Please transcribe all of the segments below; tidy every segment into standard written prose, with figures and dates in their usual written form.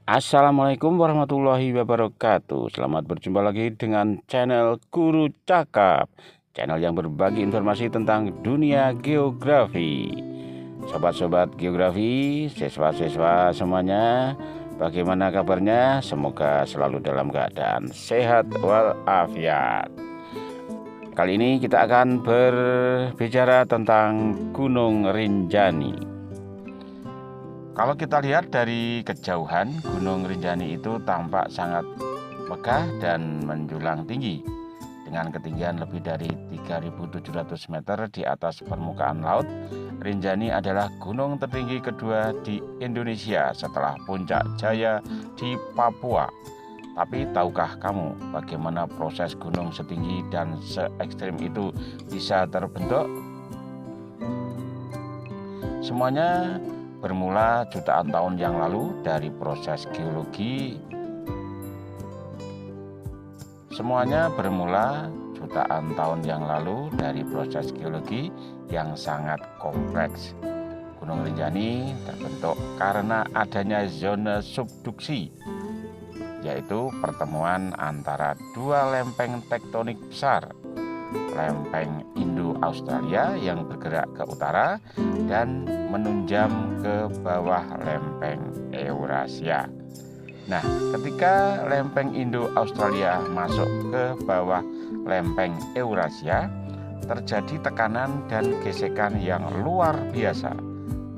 Assalamualaikum warahmatullahi wabarakatuh. Selamat berjumpa lagi dengan channel Guru Cakap, channel yang berbagi informasi tentang dunia geografi. Sobat-sobat geografi, siswa-siswa semuanya, bagaimana kabarnya? Semoga selalu dalam keadaan sehat walafiat. Kali ini kita akan berbicara tentang Gunung Rinjani. Kalau kita lihat dari kejauhan, Gunung Rinjani itu tampak sangat megah dan menjulang tinggi dengan ketinggian lebih dari 3.700 meter di atas permukaan laut. Rinjani adalah gunung tertinggi kedua di Indonesia setelah Puncak Jaya di Papua. Tapi tahukah kamu bagaimana proses gunung setinggi dan se-ekstrim itu bisa terbentuk? Semuanya bermula jutaan tahun yang lalu dari proses geologi. Semuanya bermula jutaan tahun yang lalu dari proses geologi yang sangat kompleks. Gunung Rinjani terbentuk karena adanya zona subduksi, yaitu pertemuan antara dua lempeng tektonik besar, lempeng Indo-Australia yang bergerak ke utara dan menunjam ke bawah lempeng Eurasia. Nah, ketika lempeng Indo-Australia masuk ke bawah lempeng Eurasia, terjadi tekanan dan gesekan yang luar biasa.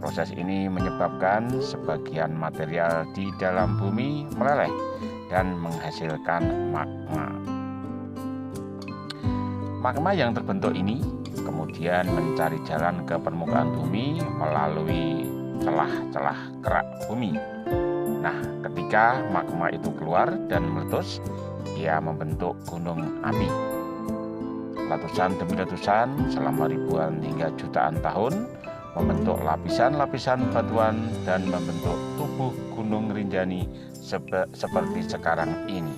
Proses ini menyebabkan sebagian material di dalam bumi meleleh dan menghasilkan magma. Magma yang terbentuk ini kemudian mencari jalan ke permukaan bumi melalui celah-celah kerak bumi. Nah, ketika magma itu keluar dan meletus, ia membentuk gunung api. Letusan demi letusan selama ribuan hingga jutaan tahun membentuk lapisan-lapisan batuan dan membentuk tubuh Gunung Rinjani seperti sekarang ini.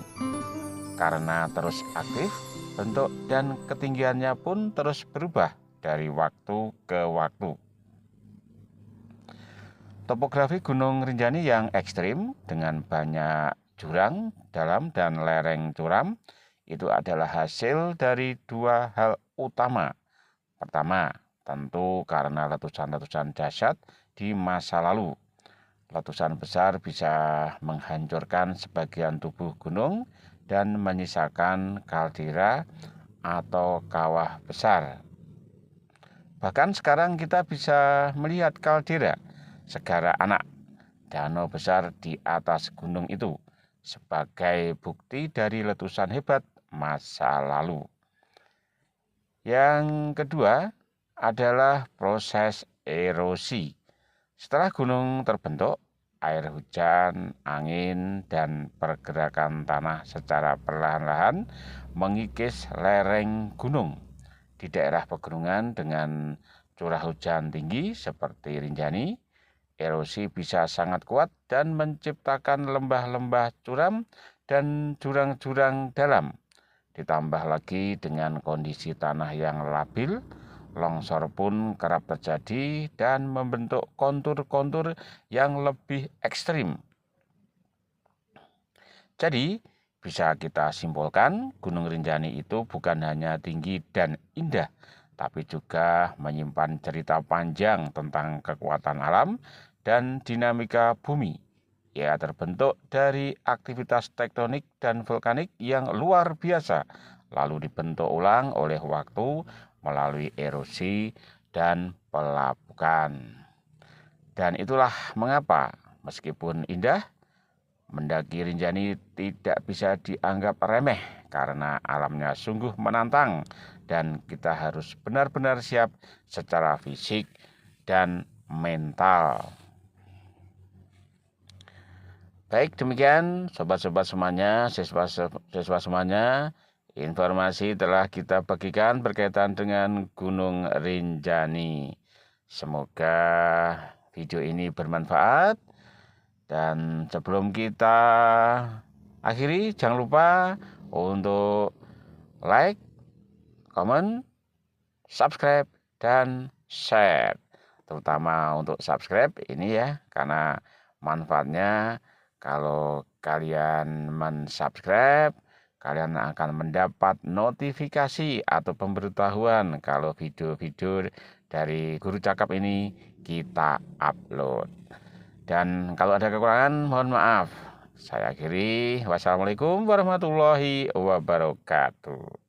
Karena terus aktif, bentuk dan ketinggiannya pun terus berubah dari waktu ke waktu. Topografi Gunung Rinjani yang ekstrim dengan banyak jurang dalam dan lereng curam itu adalah hasil dari dua hal utama. Pertama, tentu karena letusan-letusan dahsyat di masa lalu. Letusan besar bisa menghancurkan sebagian tubuh gunung dan menyisakan kaldera atau kawah besar. Bahkan sekarang kita bisa melihat kaldera, segara anak, danau besar di atas gunung itu, sebagai bukti dari letusan hebat masa lalu. Yang kedua adalah proses erosi. Setelah gunung terbentuk, air hujan, angin, dan pergerakan tanah secara perlahan-lahan mengikis lereng gunung. Di daerah pegunungan dengan curah hujan tinggi seperti Rinjani, erosi bisa sangat kuat dan menciptakan lembah-lembah curam dan jurang-jurang dalam. Ditambah lagi dengan kondisi tanah yang labil, longsor pun kerap terjadi dan membentuk kontur-kontur yang lebih ekstrim. Jadi, bisa kita simpulkan Gunung Rinjani itu bukan hanya tinggi dan indah, tapi juga menyimpan cerita panjang tentang kekuatan alam dan dinamika bumi. Ia terbentuk dari aktivitas tektonik dan vulkanik yang luar biasa, lalu dibentuk ulang oleh waktu melalui erosi dan pelapukan. Dan itulah mengapa meskipun indah, mendaki Rinjani tidak bisa dianggap remeh karena alamnya sungguh menantang dan kita harus benar-benar siap secara fisik dan mental. Baik, demikian sobat-sobat semuanya, siswa semuanya, informasi telah kita bagikan berkaitan dengan Gunung Rinjani. Semoga video ini bermanfaat. Dan sebelum kita akhiri, jangan lupa untuk like, comment, subscribe, dan share. Terutama untuk subscribe ini ya, karena manfaatnya Kalau kalian mensubscribe, kalian akan mendapat notifikasi atau pemberitahuan kalau video-video dari Guru Cakap ini kita upload. Dan kalau ada kekurangan, mohon maaf. Saya akhiri. Wassalamualaikum warahmatullahi wabarakatuh.